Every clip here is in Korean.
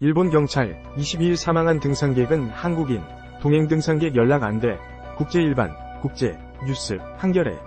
일본 경찰 22일 사망한 등산객은 한국인, 동행 등산객 연락 안 돼. 국제일반, 국제, 뉴스, 한겨레.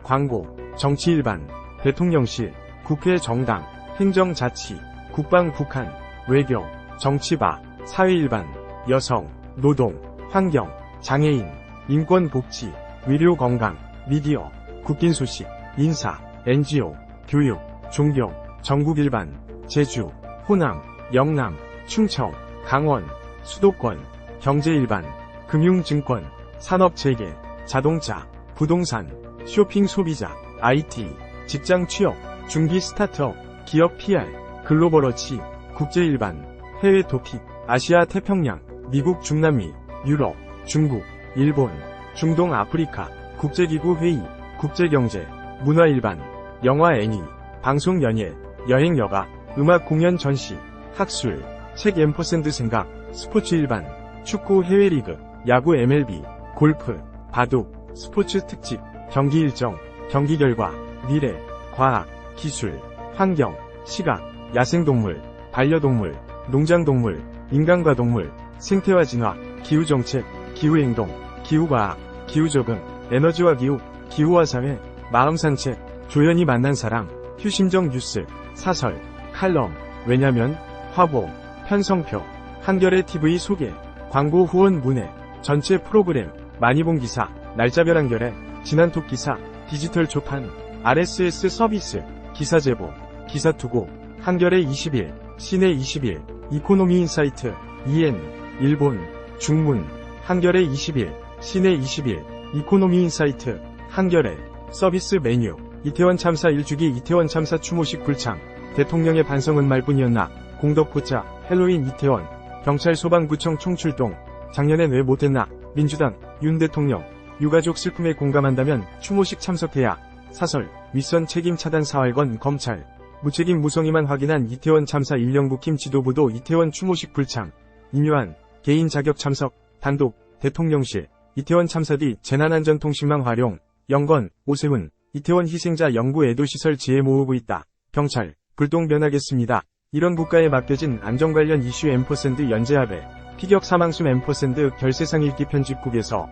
광고, 정치일반, 대통령실, 국회 정당, 행정자치, 국방 북한, 외교, 정치바, 사회일반, 여성, 노동, 환경, 장애인, 인권복지, 의료건강, 미디어, 국긴 소식, 인사, NGO, 교육, 종교, 전국일반, 제주, 호남, 영남, 충청, 강원, 수도권, 경제일반, 금융증권, 산업재계, 자동차, 부동산, 쇼핑 소비자, IT, 직장 취업, 중기 스타트업, 기업 PR, 글로벌워치, 국제일반, 해외 토픽, 아시아 태평양, 미국 중남미, 유럽, 중국, 일본, 중동 아프리카, 국제기구 회의, 국제경제, 문화일반, 영화 애니, 방송 연예, 여행 여가, 음악 공연 전시, 학술, 책 앰퍼샌드 생각, 스포츠 일반, 축구 해외리그, 야구 MLB, 골프, 바둑, 스포츠 특집, 경기 일정, 경기 결과, 미래, 과학, 기술, 환경, 시각, 야생동물, 반려동물, 농장동물, 인간과 동물, 생태와 진화, 기후정책, 기후행동, 기후과학, 기후적응, 에너지와 기후, 기후와 사회, 마음산책, 조연이 만난 사람, 휴심정 뉴스, 사설, 칼럼, 왜냐면, 화보, 편성표, 한겨레 TV 소개, 광고 후원 문의, 전체 프로그램, 많이 본 기사, 날짜별 한겨레, 지난톡 기사, 디지털 초판, RSS 서비스, 기사 제보, 기사 투고, 한겨레 20일, 시내 20일, 이코노미 인사이트, EN, 일본, 중문, 한겨레 20일, 시내 20일, 이코노미 인사이트, 한겨레, 서비스 메뉴, 이태원 참사 1주기 이태원 참사 추모식 불창, 대통령의 반성은 말뿐이었나, 공덕포차, 헬로윈 이태원, 경찰 소방구청 총출동, 작년엔 왜 못했나, 민주당, 윤 대통령, 유가족 슬픔에 공감한다면 추모식 참석해야, 사설, 윗선 책임 차단 사활건 검찰, 무책임 무성의만 확인한 이태원 참사 1년국 지도부도 이태원 추모식 불창, 인요한, 개인 자격 참석, 단독, 대통령실, 이태원 참사 뒤 재난안전통신망 활용, 영건, 오세훈, 이태원 희생자 연구 애도시설 지혜 모으고 있다. 경찰, 불똥 변하겠습니다. 이런 국가에 맡겨진 안전 관련 이슈 앰퍼샌드 연재합의 피격 사망숨 앰퍼샌드 결세상 읽기 편집국에서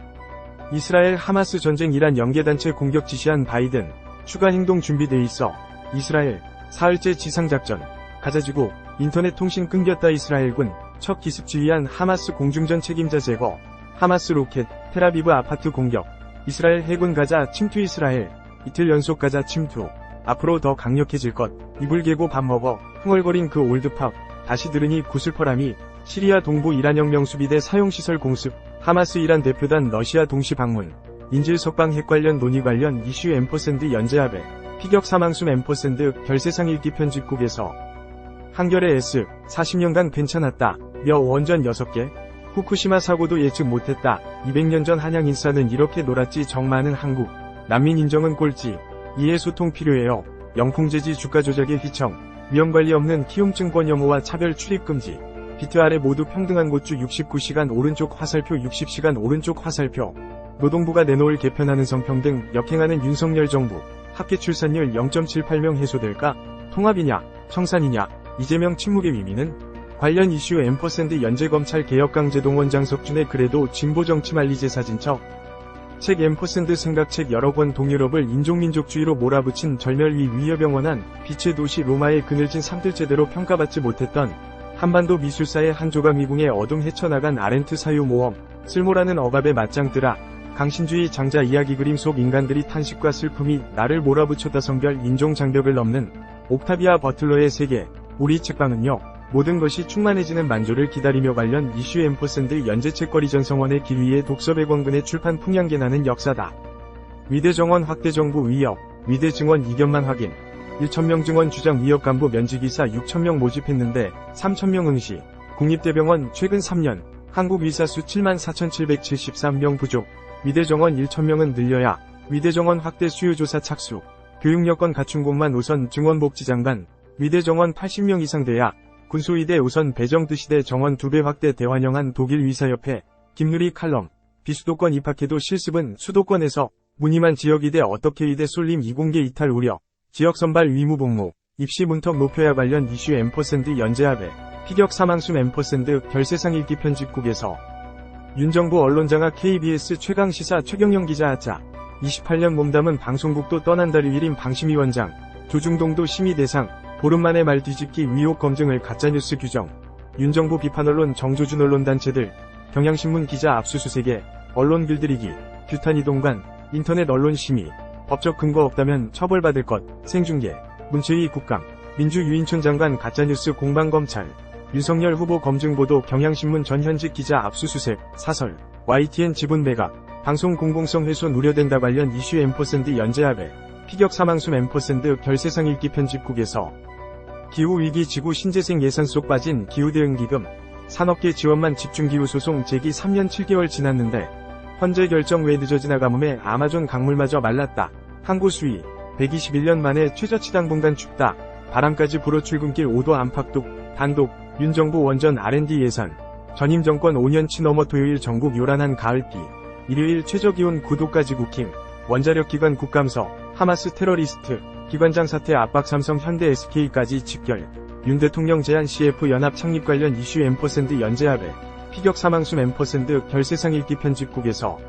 이스라엘 하마스 전쟁 이란 연계단체 공격 지시한 바이든, 추가 행동 준비돼 있어. 이스라엘, 사흘째 지상작전, 가자지구, 인터넷 통신 끊겼다. 이스라엘군, 첫 기습 지휘한 하마스 공중전 책임자 제거, 하마스 로켓, 텔아비브 아파트 공격, 이스라엘 해군 가자 침투. 이스라엘, 이틀 연속 가자 침투, 앞으로 더 강력해질 것, 이불 개고 밥 먹어, 흥얼거린 그 올드팝, 다시 들으니 구슬퍼람이, 시리아 동부 이란혁명 수비대 사용시설 공습, 하마스 이란 대표단 러시아 동시 방문, 인질 석방 핵 관련 논의 관련 이슈 앰퍼샌드 연재합의 피격 사망숨 앰퍼샌드 결세상 읽기 편집국에서 한겨레 S, 40년간 괜찮았다. 며 원전 6개, 후쿠시마 사고도 예측 못했다. 200년 전 한양 인싸는 이렇게 놀았지. 정 많은 한국, 난민 인정은 꼴찌. 이해 소통 필요해요. 영풍재지 주가 조작의 휘청, 위험관리 없는 키움증권 혐오와 차별 출입 금지. 비트 아래 모두 평등한 곳주 69시간 오른쪽 화살표 60시간 오른쪽 화살표. 노동부가 내놓을 개편하는 성평등 역행하는 윤석열 정부. 합계 출산율 0.78명 해소될까? 통합이냐? 청산이냐? 이재명 침묵의 의미는? 관련 이슈 앰퍼샌드 연재검찰 개혁 강제동원 장석준의 그래도 진보정치 말리제 사진첩. 책 앰퍼샌드 생각책 여러 권. 동유럽을 인종민족주의로 몰아붙인 절멸위 위협영원한 빛의 도시 로마의 그늘진 삶들 제대로 평가받지 못했던 한반도 미술사의 한 조각 미궁에 어둠 헤쳐나간 아렌트 사유모험, 쓸모라는 억압의 맞짱뜨라. 강신주의 장자 이야기 그림 속 인간들이 탄식과 슬픔이 나를 몰아붙였다. 성별 인종 장벽을 넘는 옥타비아 버틀러의 세계. 우리 책방은요, 모든 것이 충만해지는 만조를 기다리며 관련 이슈 앰퍼샌드 연재책거리 전성원의 길 위에 독서 100원근의 출판 풍량계 나는 역사다. 위대 정원 확대 정부 위협, 위대 증원 이견만 확인. 1,000명 증원 주장 위협 간부 면직의사 6,000명 모집했는데 3,000명 응시. 국립대병원 최근 3년 한국 의사수 74,773명 부족. 위대 정원 1,000명은 늘려야. 위대 정원 확대 수요조사 착수. 교육여건 갖춘 곳만 우선 증원복지장관. 위대 정원 80명 이상 돼야. 군소의대 우선 배정 드시대 정원 2배 확대 대환영한 독일 의사협회. 김누리 칼럼. 비수도권 입학해도 실습은 수도권에서. 무늬만 지역의대 어떻게 의대 쏠림 이공계 이탈 우려. 지역 선발 의무 복무. 입시 문턱 높여야 관련 이슈 앰퍼샌드 연재합의 피격 사망수 앰퍼샌드 별세상 읽기 편집국에서 윤정부 언론장악 KBS 최강시사 최경영 기자 하자 28년 몸담은 방송국도 떠난다 류일임 방심위원장 조중동도 심의 대상 보름 만에 말 뒤집기 의혹 검증을 가짜뉴스 규정 윤정부 비판 언론 정조준 언론단체들 경향신문 기자 압수수색에 언론 길들이기 규탄 이동관 인터넷 언론 심의 법적 근거 없다면 처벌받을 것 생중계 문체위 국감 민주유인촌 장관 가짜뉴스 공방검찰 윤석열 후보 검증보도 경향신문 전 현직 기자 압수수색 사설 YTN 지분 매각 방송 공공성 훼손 우려된다 관련 이슈 앰퍼샌드 연재합의 피격 사망수 앰퍼샌드 별세상 읽기 편집국에서 기후위기 지구 신재생 예산 속 빠진 기후대응기금 산업계 지원만 집중기후 소송 제기 3년 7개월 지났는데 헌재 결정 왜 늦어지나 가뭄에 아마존 강물마저 말랐다. 항구 수위 121년 만에 최저치 당분간 춥다. 바람까지 불어 출근길 5도 안팎도 단독 윤정부 원전 R&D 예산 전임 정권 5년치 넘어 토요일 전국 요란한 가을비 일요일 최저기온 9도까지 국힘 원자력 기관 국감서 하마스 테러리스트 기관장 사태 압박 삼성 현대 SK까지 직결 윤 대통령 제안 CF 연합 창립 관련 이슈 앰퍼샌드 연재합의 피격 사망수 앰퍼샌드 별세상 읽기 편집국에서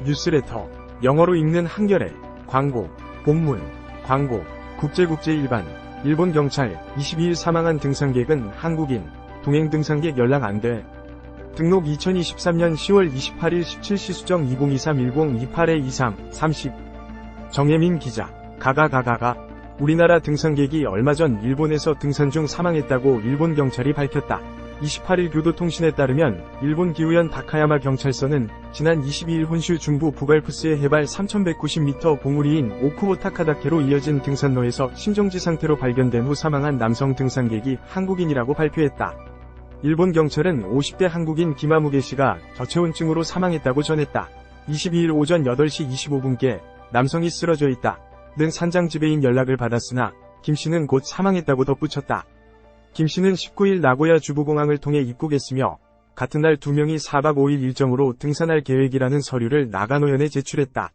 뉴스레터 영어로 읽는 한겨레 광고 본문 광고 국제 일반 일본 경찰 22일 사망한 등산객은 한국인 동행 등산객 연락 안돼 등록 2023년 10월 28일 17시 수정 20231028-23 30 정혜민 기자 가가가가가 우리나라 등산객이 얼마 전 일본에서 등산 중 사망했다고 일본 경찰이 밝혔다. 28일 교도통신에 따르면 일본 기후현 다카야마 경찰서는 지난 22일 혼슈 중부 부갈푸스의 해발 3190m 봉우리인 오쿠보 타카다케로 이어진 등산로에서 심정지 상태로 발견된 후 사망한 남성 등산객이 한국인이라고 발표했다. 일본 경찰은 50대 한국인 기마무게 씨가 저체온증으로 사망했다고 전했다. 22일 오전 8시 25분께 남성이 쓰러져 있다. 는 산장 지배인 연락을 받았으나 김 씨는 곧 사망했다고 덧붙였다. 김 씨는 19일 나고야 주부공항을 통해 입국했으며 같은 날 2명이 4박 5일 일정으로 등산할 계획이라는 서류를 나가노현에 제출했다.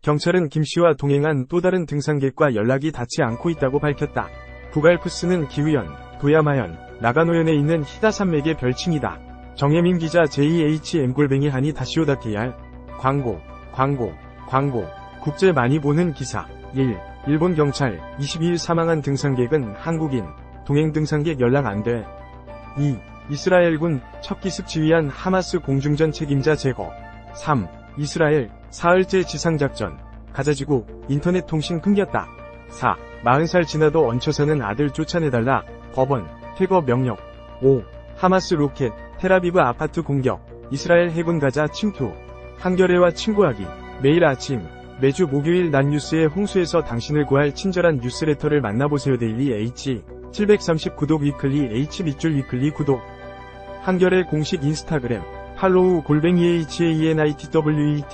경찰은 김 씨와 동행한 또 다른 등산객과 연락이 닿지 않고 있다고 밝혔다. 부갈푸스는 기후현, 도야마현, 나가노현에 있는 히다산맥의 별칭이다. 정혜민 기자 JHM-한이 다시오다 KR 광고 국제 많이 보는 기사 1. 일본 경찰 22일 사망한 등산객은 한국인 동행 등산객 연락 안돼 2. 이스라엘군 첫 기습 지휘한 하마스 공중전 책임자 제거 3. 이스라엘 사흘째 지상작전 가자지구 인터넷 통신 끊겼다 4. 40살 지나도 얹혀서는 아들 쫓아내달라 법원 퇴거 명령 5. 하마스 로켓 텔아비브 아파트 공격 이스라엘 해군 가자 침투 한겨레와 친구하기 매일 아침 매주 목요일 낮 뉴스의 홍수에서 당신을 구할 친절한 뉴스레터를 만나보세요. 데일리 H 739도 위클리 H 밑줄 위클리 구독 한겨레 공식 인스타그램 팔로우 HANITWET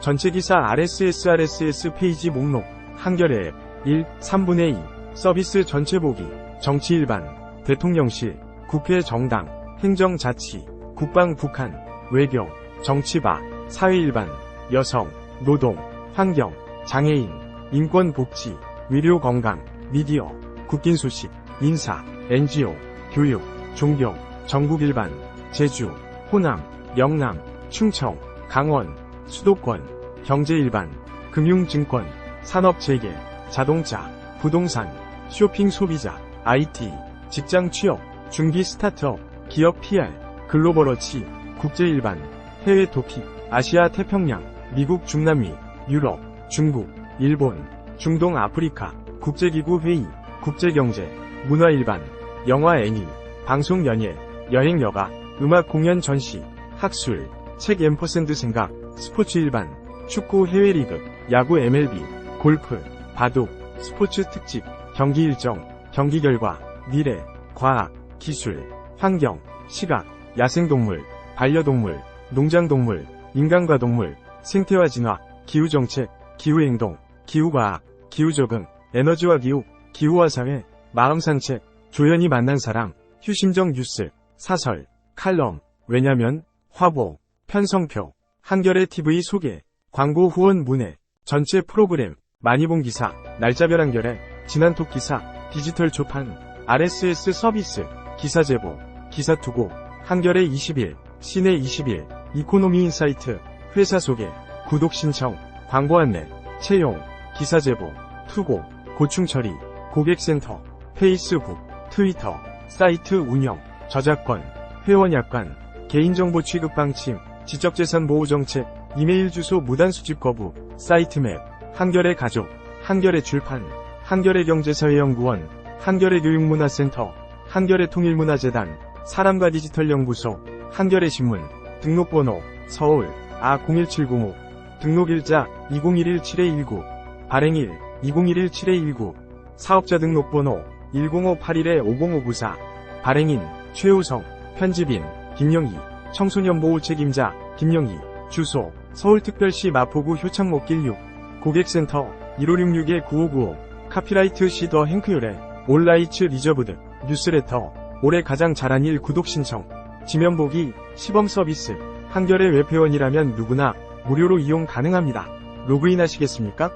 전체 기사 RSS 페이지 목록 한겨레 앱 1. 3분의 2 서비스 전체 보기 정치 일반 대통령실 국회 정당 행정자치 국방 북한 외교 정치바 사회 일반 여성 노동 환경, 장애인, 인권 복지, 의료 건강, 미디어, 국긴 소식, 인사, NGO, 교육, 종교, 전국 일반, 제주, 호남, 영남, 충청, 강원, 수도권, 경제 일반, 금융증권, 산업재계, 자동차, 부동산, 쇼핑 소비자, IT, 직장 취업, 중기 스타트업, 기업 PR, 글로벌어치, 국제 일반, 해외 토픽, 아시아 태평양, 미국 중남미, 유럽, 중국, 일본, 중동 아프리카, 국제기구 회의, 국제경제, 문화일반, 영화 애니, 방송 연예, 여행 여가, 음악 공연 전시, 학술, 책 앰퍼샌드 생각, 스포츠 일반, 축구 해외리그, 야구 MLB, 골프, 바둑, 스포츠 특집, 경기 일정, 경기 결과, 미래, 과학, 기술, 환경, 시각, 야생동물, 반려동물, 농장동물, 인간과 동물, 생태와 진화, 기후정책, 기후행동, 기후과학, 기후적응, 에너지와 기후, 기후와 사회, 마음산책, 조연이 만난 사람, 휴심정 뉴스, 사설, 칼럼, 왜냐면, 화보, 편성표, 한겨레 TV 소개, 광고 후원 문의, 전체 프로그램, 많이 본 기사, 날짜별 한겨레, 지난톡 기사, 디지털 초판, RSS 서비스, 기사 제보, 기사 투고, 한겨레 21, 시내 21, 이코노미 인사이트, 회사 소개, 구독 신청, 광고 안내, 채용, 기사 제보, 투고, 고충 처리, 고객센터, 페이스북, 트위터, 사이트 운영, 저작권, 회원 약관, 개인정보 취급 방침, 지적재산 보호 정책, 이메일 주소 무단 수집 거부, 사이트 맵, 한겨레 가족, 한겨레 출판, 한겨레 경제사회연구원, 한겨레 교육문화센터, 한겨레 통일문화재단, 사람과 디지털 연구소, 한겨레 신문, 등록번호, 서울, 아01705, 등록일자, 2011-7219, 발행일, 2011-7219, 사업자 등록번호, 1058-1-50594, 발행인, 최우성, 편집인, 김영희, 청소년 보호 책임자, 김영희, 주소, 서울특별시 마포구 효창목길 6, 고객센터, 1566-9595, 카피라이트 시더 행크요레, 올라이츠 리저브드, 뉴스레터, 올해 가장 잘한 일 구독 신청, 지면 보기, 시범 서비스, 한겨레 웹회원이라면 누구나 무료로 이용 가능합니다. 로그인 하시겠습니까?